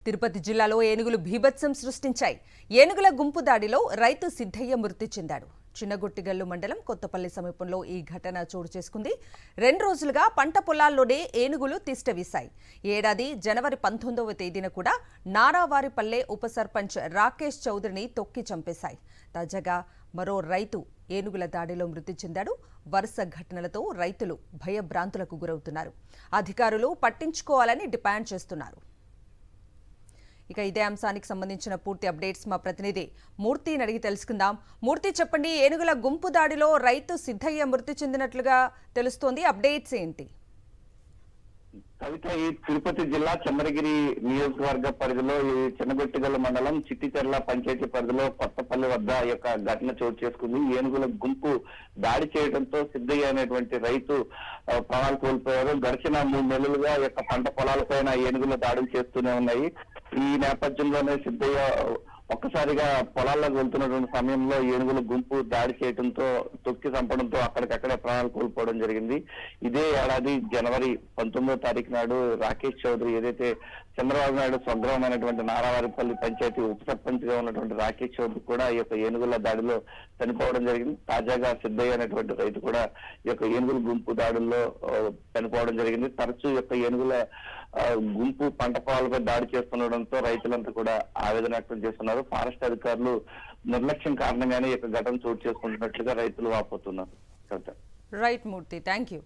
తిరుపతి జిల్లాలో ఏనుగులు బీభత్సం సృష్టించాయి. ఏనుగుల గుంపు దాడిలో రైతు సిద్ధయ్య మృతి చెందాడు. చిన్నగొట్టిగల్లు మండలం కొత్తపల్లి సమీపంలో ఈ ఘటన చోటు చేసుకుంది. 2 రోజులుగా పంట పొలాల్లోనే ఏనుగులు తిష్టవీశాయి. ఏడాది జనవరి 19వ తేదీన కూడా నారావారిపల్లె ఉప సర్పంచ్ రాకేష్ చౌదరిని తొక్కి చంపేశాయి. తాజాగా మరో రైతు ఏనుగుల దాడిలో మృతి చెందాడు. వరుస ఘటనలతో రైతులు భయభ్రాంతులకు గురవుతున్నారు. అధికారులు పట్టించుకోవాలని డిమాండ్ చేస్తున్నారు. ఇక ఇదే అంశానికి సంబంధించిన పూర్తి అప్డేట్స్ మా ప్రతినిధి మూర్తిని అడిగి తెలుసుకుందాం. మూర్తి, చెప్పండి, ఏనుగుల గుంపు దాడిలో రైతు సిద్ధయ్య మృతి చెందినట్లుగా తెలుస్తోంది. అప్డేట్స్ ఏంటి? కవిత, ఈ తిరుపతి జిల్లా చంద్రగిరి నియోజకవర్గ పరిధిలో ఈ చిన్నగొట్టిగల్లు మండలం చిట్టిచెర్ల పంచాయతీ పరిధిలో కొత్తపల్లి వద్ద ఈ యొక్క ఘటన చోటు చేసుకుంది. ఏనుగుల గుంపు దాడి చేయడంతో సిద్ధయ్య అనేటువంటి రైతు ప్రాణాలు కోల్పోయారు. గడిచిన 3 నెలలుగా ఈ యొక్క పంట పొలాలపైన ఏనుగుల దాడులు చేస్తూనే ఉన్నాయి. ఈ నేపథ్యంలోనే సిద్ధయ్య ఒక్కసారిగా పొలాల్లోకి వెళ్తున్నటువంటి సమయంలో ఏనుగుల గుంపు దాడి చేయడంతో తొక్కి చంపడంతో అక్కడికక్కడే ప్రాణాలు కోల్పోవడం జరిగింది. ఇదే ఏడాది జనవరి 19వ తారీఖు నాడు రాకేష్ చౌదరి, ఏదైతే చంద్రబాబు నాయుడు స్వగ్రహమైనటువంటి నారావారిపల్లి పంచాయతీ ఉప సర్పంచ్ గా ఉన్నటువంటి రాకేష్ చౌదరి కూడా ఈ యొక్క ఏనుగుల దాడిలో చనిపోవడం జరిగింది. తాజాగా సిద్ధయ్య అనేటువంటి రైతు కూడా ఈ యొక్క ఏనుగుల గుంపు దాడుల్లో చనిపోవడం జరిగింది. తరచూ ఈ యొక్క ఏనుగుల గుంపు పంట పొలాలపై దాడి చేస్తుండడంతో రైతులంతా కూడా ఆవేదన వ్యక్తం చేస్తున్నారు. ఫారెస్ట్ అధికారులు నిర్లక్ష్యం కారణంగానే ఈ యొక్క ఘటన చోటు చేసుకుంటున్నట్లుగా రైతులు వాపోతున్నారు. Right Murthy, thank you.